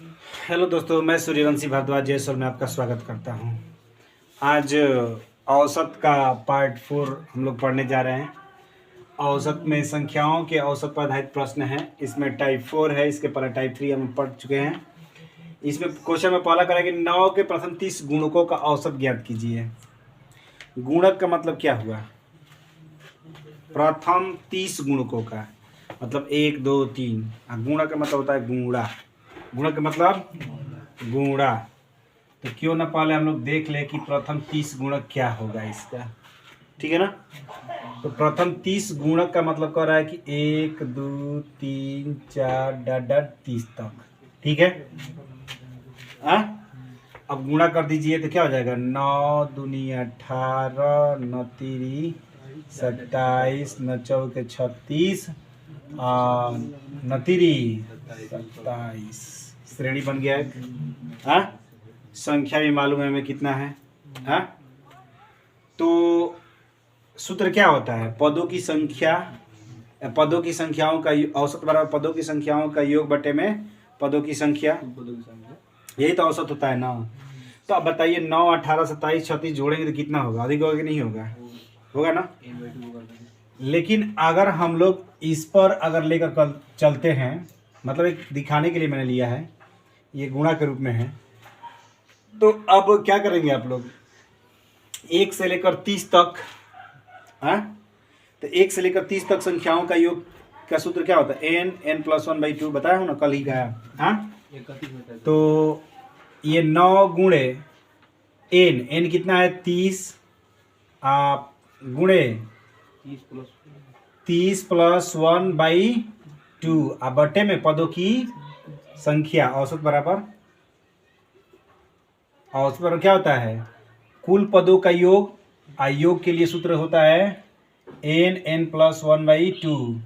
Hello दोस्तों, मैं सूर्यवंशी भारद्वाज जयसवाल में आपका स्वागत करता हूं। आज औसत का पार्ट 4 हम लोग पढ़ने जा रहे हैं। औसत में संख्याओं के औसत पर आधारित प्रश्न है। इसमें टाइप 4 है, इसके पहले टाइप 3 हम पढ़ चुके हैं। इसमें क्वेश्चन में पहला करें कि 9 के प्रथम 30 गुणकों का औसत ज्ञात कीजिए। गुणक का मतलब क्या हुआ? प्रथम 30 गुणकों का मतलब 1 2 3। गुणक का मतलब होता है गुणा। गुणक का मतलब गुणा। तो क्यों ना पहले हम लोग देख ले कि प्रथम 30 गुणक क्या होगा इसका। ठीक है ना। तो प्रथम 30 गुणक का मतलब कर रहा है कि 1 2 3 4 डॉट डॉट 30 तक। ठीक है। अब गुणा कर दीजिए तो क्या हो जाएगा? 9 दूनी 18, 9 तिरी 27, 9 चौके 36, 9 तिरी 27। श्रेणी बन गया है। संख्या भी मालूम है हमें कितना है। तो सूत्र क्या होता है? पदों की संख्या, पदों की संख्याओं का औसत बराबर पदों की संख्याओं का योग बटे में पदों की संख्या। यही तो औसत होता है ना। तो अब बताइए 9 18 27 36 जोड़ेंगे तो कितना होगा? अधिक होगा कि नहीं होगा? होगा ना। लेकिन अगर हम लोग इस पर अगर लेकर चलते हैं, मतलब एक दिखाने के लिए मैंने लिया है, ये गुणा के रूप में है। तो अब क्या करेंगे आप लोग? 1 से लेकर 30 तक। तो 1 से लेकर 30 तक संख्याओं का योग का सूत्र क्या होता है? n+1/2 बताया हूँ ना, कल ही गया। तो ये 9 गुणे n कितना है? 30 गुणे 30 + 1/2 बटे में पदों की संख्या। औसत बराबर क्या होता है? कुल पदों का योग। योग के लिए सूत्र होता है n+1/2।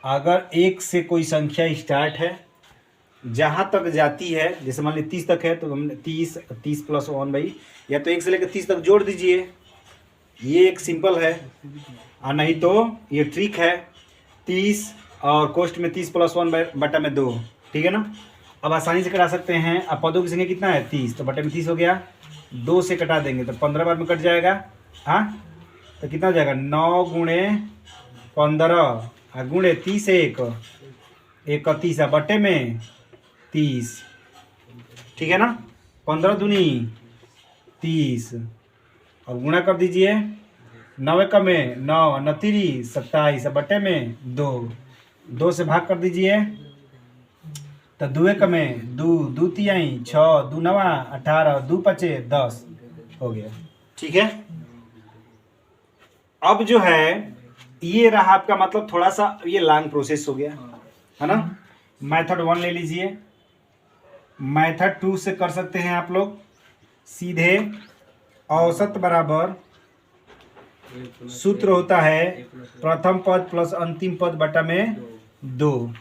अगर 1 से कोई संख्या स्टार्ट है, जहाँ तक जाती है, जैसे मान ली 30 तक है, तो हमने 30 + 1/, या तो 1 से लेकर 30 तक जोड़ दीजिए। ये एक सिंपल है। और नहीं तो ये ट्रिक है, 30 और कोष्ठ में 30 + 1/2। ठीक है ना। अब आसानी से कटा सकते हैं। अब पदों की संख्या कितना है? 30, तो बटे में 30 हो गया। 2 से कटा देंगे तो 15 बार में कट जाएगा। तो कितना हो जाएगा? 9 गुणे 15 गुणे 30 1 31 बटे में 30। ठीक है ना। 15 दूनी 30 और गुणा कर दीजिए। 9 का में 9 9 तिरी 27 बटे में 2। 2 से भाग कर दीजिए तो 2 का में 2 2 तिहाई 6 2 9 18 2 5 10 हो गया। ठीक है। अब जो है ये रहा आपका, मतलब थोड़ा सा ये लॉन्ग प्रोसेस हो गया है ना। मेथड 1 ले लीजिए। मेथड 2 से कर सकते हैं आप लोग सीधे। औसत बराबर सूत्र होता है प्रथम पद प्लस अंतिम पद बटा में 2।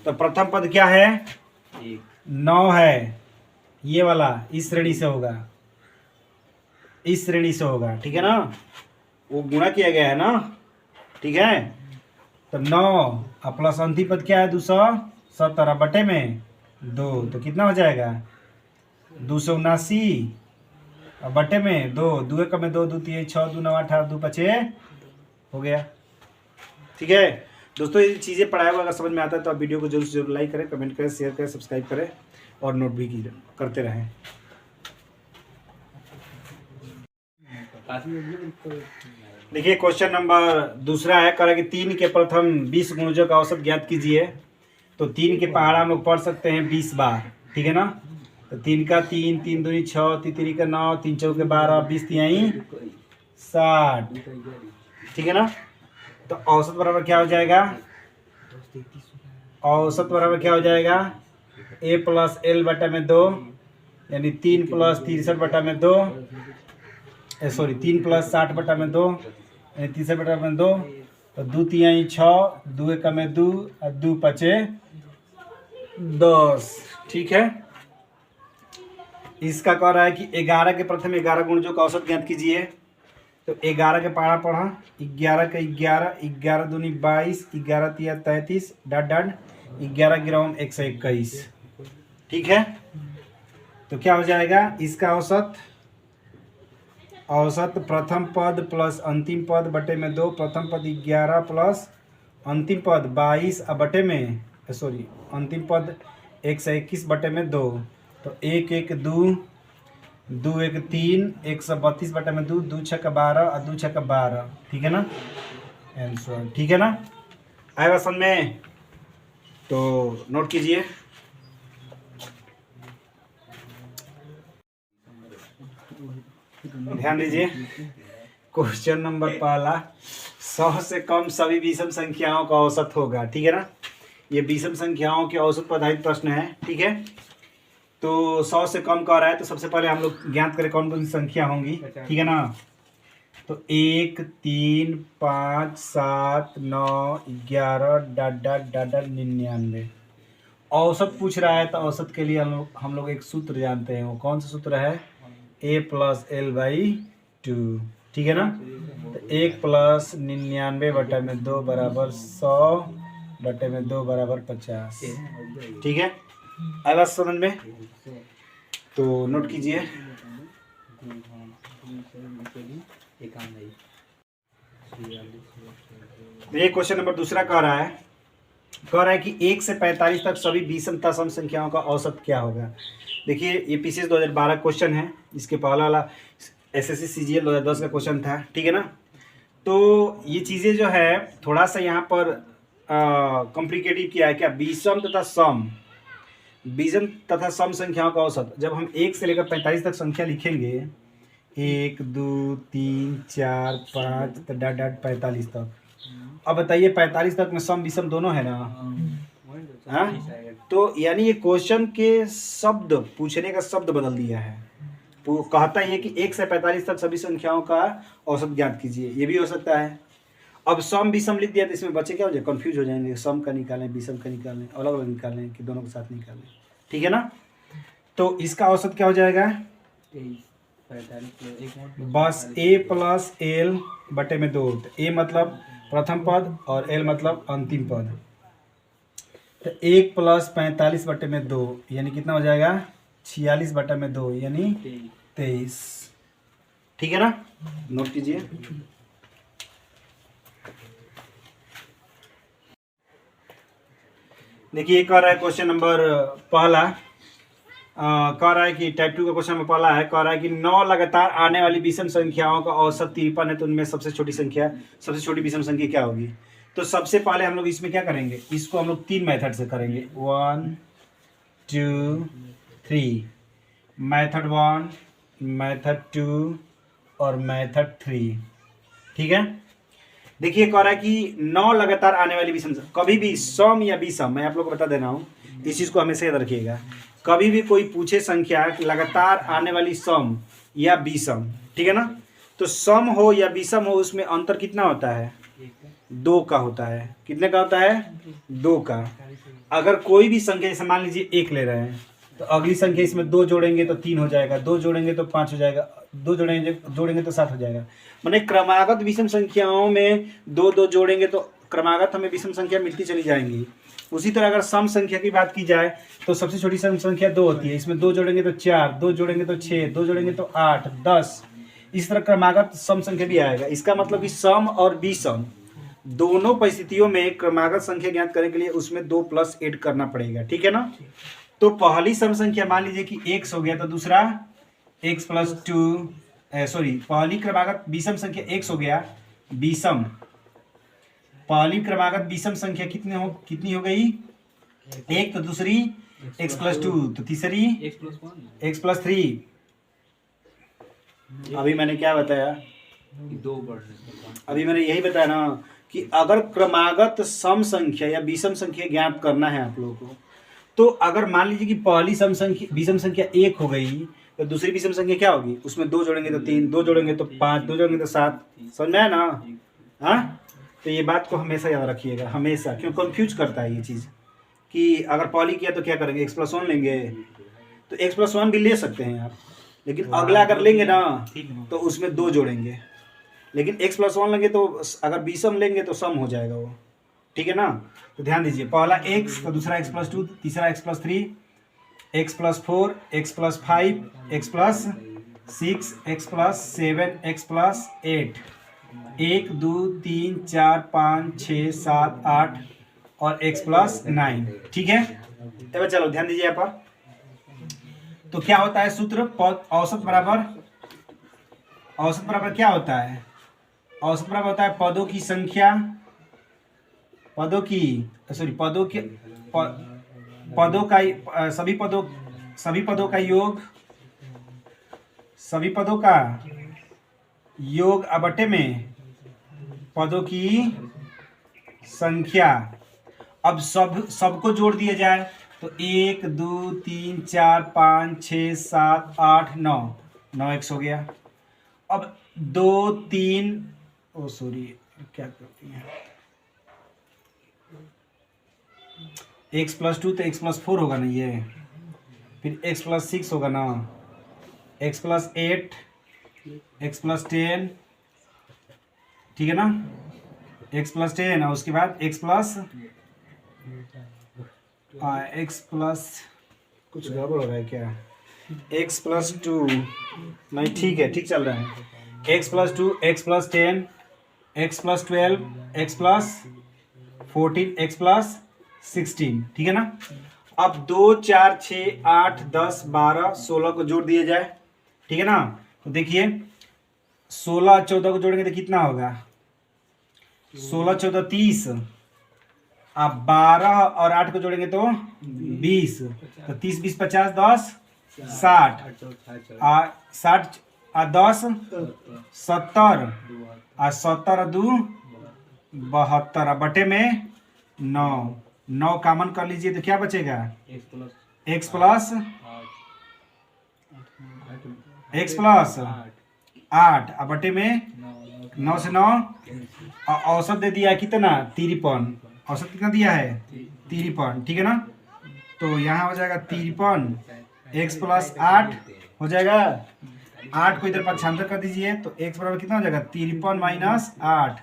तो प्रथम पद क्या है? 9 है। ये वाला इस श्रेणी से होगा, इस श्रेणी से होगा। ठीक है ना। वो गुणा किया गया है ना। ठीक है। तो 9 प्लस अंतिम पद क्या है? 270 बटे में 2। तो कितना हो जाएगा? 279 बटे में 2। 2 का में 2 2 3 6 2 9 18 2 5 हो गया। ठीक है दोस्तों, ये चीज़ें पढ़ाया हुआ अगर समझ में आता है तो आप वीडियो को जरूर से जरूर लाइक करें, कमेंट करें, शेयर करें, सब्सक्राइब करें और नोट भी करते रहें। देखिए क्वेश्चन नंबर दूसरा है, कह रहा है कि 3 के प्रथम 20 गुणजों का औसत ज्ञात कीजिए। तो 3 के पहाड़ा हम लोग पढ़ सकते हैं 20 बार। ठीक है ना। तो 3 का 3 3 दूनी 6 3 तिरी का 9 3 चौके 12 20 तिहाई 60। ठीक है ना। तो औसत बराबर क्या हो जाएगा? औसत बराबर क्या हो जाएगा? a + l बटा में 2, यानी 3 + 63 बटा में 2, सॉरी 3 + 60 बटा में 2, यानी 63 बटा में 2। तो 2 तिहाई 6 2 का में 2 और 2 5 10। ठीक है। इसका कह रहा है कि 11 के प्रथम 11 गुणजों का औसत ज्ञात कीजिए। तो 11 के पहाड़ा पढ़ा, 11 का 11 11 दूनी 22 11 तिया 33 डॉट डॉट 11 गिराम 121। ठीक है, तो क्या हो जाएगा इसका औसत, औसत प्रथम पद प्लस अंतिम पद बटे में 2, प्रथम पद 11 प्लस अंतिम पद 22 बटे में सॉरी अंतिम पद 121 बटे में 2, तो 1 1 2 2 1 3 132 बटे में 2, 2 6 12 और 2 6 12, ठीक है ना आंसर, ठीक है ना, आएगा समझ में, तो नोट कीजिए। ध्यान दीजिए, क्वेश्चन नंबर पहला, 100 से कम सभी विषम संख्याओं का औसत होगा, ठीक है ना, ये विषम संख्याओं के औसत पर आधारित प्रश्न है, ठीक है, तो 100 से कम कह रहा है, तो सबसे पहले हम लोग ज्ञात करें कौन कौन सी संख्या होंगी, ठीक है ना, तो 1 3 5 7 9 11 डॉट डॉट डॉट 99। औसत पूछ रहा है तो औसत के लिए हम लोग एक सूत्र जानते हैं, वो कौन सा सूत्र है, a+l/2, ठीक है ना, तो 1 + 99 बटे में 2 बराबर 100 बटे में 2 बराबर 50, ठीक है, आई बात समझ में, तो नोट कीजिए। ये क्वेश्चन नंबर दूसरा कह रहा है कि 1 से 45 तक सभी विषमता सम संख्याओं का औसत क्या होगा। देखिए ये पीसीएस 2012 क्वेश्चन है, इसके पहला वाला एसएससी सीजीएल 2010 का क्वेश्चन था, ठीक है ना, तो ये चीज़ें जो है थोड़ा सा यहाँ पर कॉम्प्लिकेटेड किया है क्या, विषम तथा सम संख्याओं का औसत, जब हम 1 से लेकर 45 तक संख्या लिखेंगे, 1 2 3 4 5 डॉट डॉट 45 तक, अब बताइए 45 तक में सम विषम दोनों है ना, हाँ, तो यानी ये क्वेश्चन के शब्द, पूछने का शब्द बदल दिया है, वो कहता है कि 1 से 45 तक सभी संख्याओं का औसत ज्ञात कीजिए, ये भी हो सकता है। अब सम विषम लिख दिया तो इसमें बच्चे क्या हो जाए, कंफ्यूज हो जाएंगे, सम का निकालें विषम का निकालें, अलग अलग निकालें कि दोनों के साथ निकालें, ठीक है ना, तो इसका औसत क्या हो जाएगा, बस a+l बटे में 2, तो a मतलब प्रथम पद और l मतलब अंतिम पद, तो 1 + 45 बटे में 2 यानी कितना हो जाएगा, 46 बटे में 2 यानी 23, ठीक है ना, नोट कीजिए। देखिए कह रहा है क्वेश्चन नंबर पहला, कह रहा है कि टाइप 2 का क्वेश्चन नंबर पहला है, कह रहा है कि 9 लगातार आने वाली विषम संख्याओं का औसत 53 है, तो उनमें सबसे छोटी विषम संख्या क्या होगी। तो सबसे पहले हम लोग इसमें क्या करेंगे, इसको हम लोग 3 मेथड से करेंगे, 1 2 3, मेथड 1, मेथड 2 और मेथड 3, ठीक है। देखिए कह रहा है कि 9 लगातार आने वाली विषम, कभी भी सम या विषम, मैं आप लोग को बता दे रहा हूँ, इस चीज़ को हमेशा याद रखिएगा, कभी भी कोई पूछे संख्या लगातार आने वाली सम या विषम, ठीक है ना, तो सम हो या विषम हो उसमें अंतर कितना होता है, 2 का होता है, कितने का होता है, 2 का। अगर कोई भी संख्या, जैसे मान लीजिए 1 ले रहे हैं, तो अगली संख्या इसमें 2 जोड़ेंगे तो 3 हो जाएगा, 2 जोड़ेंगे तो 5 हो जाएगा, 2 जोड़ेंगे तो 7 हो जाएगा, माने क्रमागत विषम संख्याओं में 2 जोड़ेंगे तो क्रमागत हमें विषम संख्या मिलती चली जाएंगी। उसी तरह अगर सम संख्या की बात की जाए तो सबसे छोटी सम संख्या 2 होती है, इसमें 2 जोड़ेंगे तो 4, 2 जोड़ेंगे तो 6, 2 जोड़ेंगे तो 8 10, इस तरह क्रमागत सम संख्या भी आएगा। इसका मतलब कि सम और विषम दोनों परिस्थितियों में क्रमागत संख्या ज्ञात करने के लिए उसमें 2 प्लस ऐड करना पड़ेगा, ठीक है ना। तो पहली सम संख्या मान लीजिए कि x हो गया, तो दूसरा x + 2, पहली क्रमागत विषम संख्या x हो गया, विषम पहली क्रमागत विषम संख्या कितनी हो गई, 1, तो दूसरी x + 2, तो तीसरी x + 3। अभी मैंने क्या बताया, अभी मैंने यही बताया ना कि अगर क्रमागत सम संख्या या विषम संख्या ज्ञात करना है आप लोगों को, तो अगर मान लीजिए कि पहली विषम संख्या 1 हो गई, तो दूसरी विषम संख्या क्या होगी, उसमें 2 जोड़ेंगे तो 3, 2 जोड़ेंगे तो 5, 2 जोड़ेंगे तो 7, समझ में आया ना, हाँ। तो ये बात को हमेशा याद रखिएगा, हमेशा, क्यों कंफ्यूज करता है ये चीज़, कि अगर पहली किया तो क्या करेंगे, x + 1 लेंगे, तो x + 1 भी ले सकते हैं आप, लेकिन अगला अगर लेंगे ना तो उसमें 2 जोड़ेंगे, लेकिन x + 1 लेंगे तो अगर विषम लेंगे तो सम हो जाएगा वो, ठीक है ना। तो ध्यान दीजिए, पहला x, तो दूसरा x + 2, तीसरा x + 3, x plus 4, x plus 5, x plus 6, x plus 7, x plus 8, 1 2 3 4 5 6 7 8 और एक्स प्लस 9। ठीक है, तब चलो ध्यान दीजिए यहाँ पर। तो क्या होता है सूत्र, औसत बराबर क्या होता है? औसत बराबर होता है पदों की संख्या, पदों का सभी पदों का योग बटे में पदों की संख्या। अब सबको जोड़ दिया जाए तो 1 2 3 4 5 6 7 8 9, 9x हो गया। अब 2 3 क्या करती हैं, x प्लस 2 तो x प्लस 4 होगा ना ये, फिर x प्लस 6 होगा ना, x प्लस 8, x प्लस 10, ठीक है ना, x प्लस 10 और उसके बाद x प्लस कुछ गड़बड़ हो रहा है क्या, x प्लस 2 नहीं, ठीक है, ठीक चल रहा है, x plus 2, x plus 10, x plus 12, x plus 14, x plus 16, ठीक है ना। अब 2 4 6 8 10 12 16 को जोड़ दिया जाए, ठीक है ना। तो देखिए 16 14 को जोड़ेंगे तो कितना होगा, 16 14 30, अब 12 और 8 को जोड़ेंगे तो 20, तो 30 20 50 10 60, 60 10 70, 70 2 72, बटे में 9 कॉमन कर लीजिए तो क्या बचेगा, x प्लस 8 अब बटे में 9 से 9, औसत दे दिया है कितना, 53, औसत कितना दिया है 53, ठीक है ना। तो यहाँ हो जाएगा 53, x प्लस 8 हो जाएगा, 8 को इधर पक्षांतर कर दीजिए तो x बराबर कितना हो जाएगा 53 माइनस 8,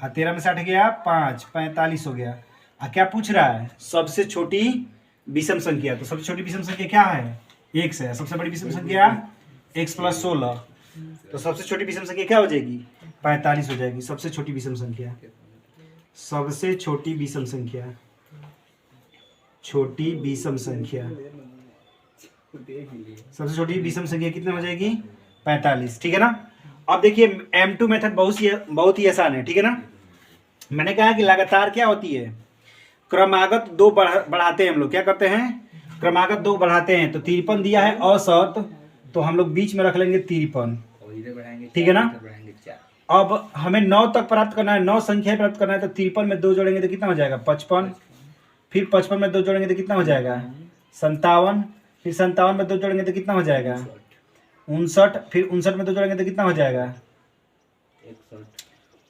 13 में 60 गया 5, 45 हो गया। क्या पूछ रहा है, सबसे छोटी विषम संख्या, तो सबसे छोटी विषम संख्या क्या है, x है। सबसे बड़ी विषम संख्या x प्लस 16, तो सबसे छोटी विषम संख्या क्या हो जाएगी 45 हो जाएगी। सबसे छोटी विषम संख्या, सबसे छोटी विषम संख्या, छोटी विषम संख्या, सबसे छोटी विषम संख्या कितनी हो जाएगी 45, ठीक है ना। अब देखिए M2 मेथड बहुत ही आसान है, ठीक है ना। मैंने कहा कि लगातार क्या होती है, क्रमागत 2 बढ़ाते हैं हम लोग, क्या करते हैं क्रमागत 2 बढ़ाते हैं। तो 53 दिया है औसत, तो हम लोग बीच में रख लेंगे 53, ठीक है ना। अब हमें 9 तक प्राप्त करना है, 9 संख्या प्राप्त करना है, तो 53 में 2 जोड़ेंगे तो कितना हो जाएगा 55, फिर 55 में 2 जोड़ेंगे तो कितना हो जाएगा 57, फिर 57 में 2 जोड़ेंगे तो कितना हो जाएगा 59, फिर 59 में 2 जोड़ेंगे तो कितना हो जाएगा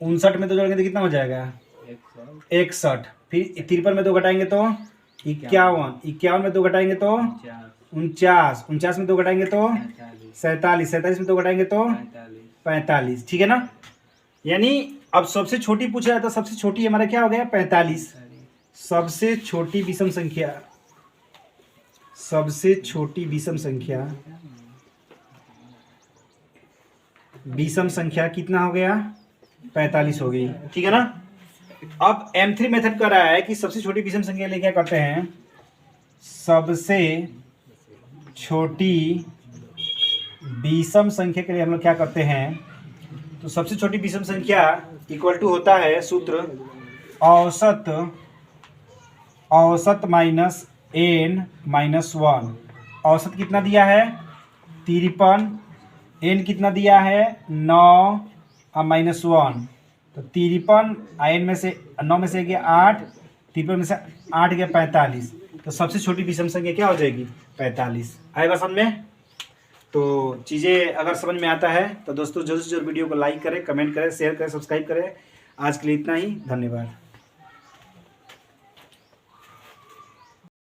59 में 2 जोड़ेंगे तो कितना हो जाएगा 61, फिर 53 में 2 घटाएंगे तो 51, 51 में 2 घटाएंगे तो 49, 49 में 2 घटाएंगे तो 47, 47 में 2 घटाएंगे तो 45, ठीक है ना। यानी अब सबसे छोटी पूछ रहा है, तो सबसे छोटी हमारा क्या हो गया 45। सबसे छोटी विषम संख्या, सबसे छोटी विषम संख्या, विषम संख्या कितना हो गया 45 हो गई, ठीक है ना। अब M3 मेथड कर रहा है कि सबसे छोटी विषम संख्या लिए क्या करते हैं, सबसे छोटी विषम संख्या के लिए हम लोग क्या करते हैं, तो सबसे छोटी विषम संख्या इक्वल टू होता है सूत्र औसत माइनस n माइनस 1। औसत कितना दिया है 53, n कितना दिया है 9 और माइनस 1, तो 53 n में से 9 में से गया 8, 53 में से 8 गया 45, तो सबसे छोटी विषम संख्या क्या हो जाएगी 45। आएगा समझ में। तो चीज़ें अगर समझ में आता है तो दोस्तों जल्द से जल्द वीडियो को लाइक करें, कमेंट करें, शेयर करें, सब्सक्राइब करें। आज के लिए इतना ही, धन्यवाद।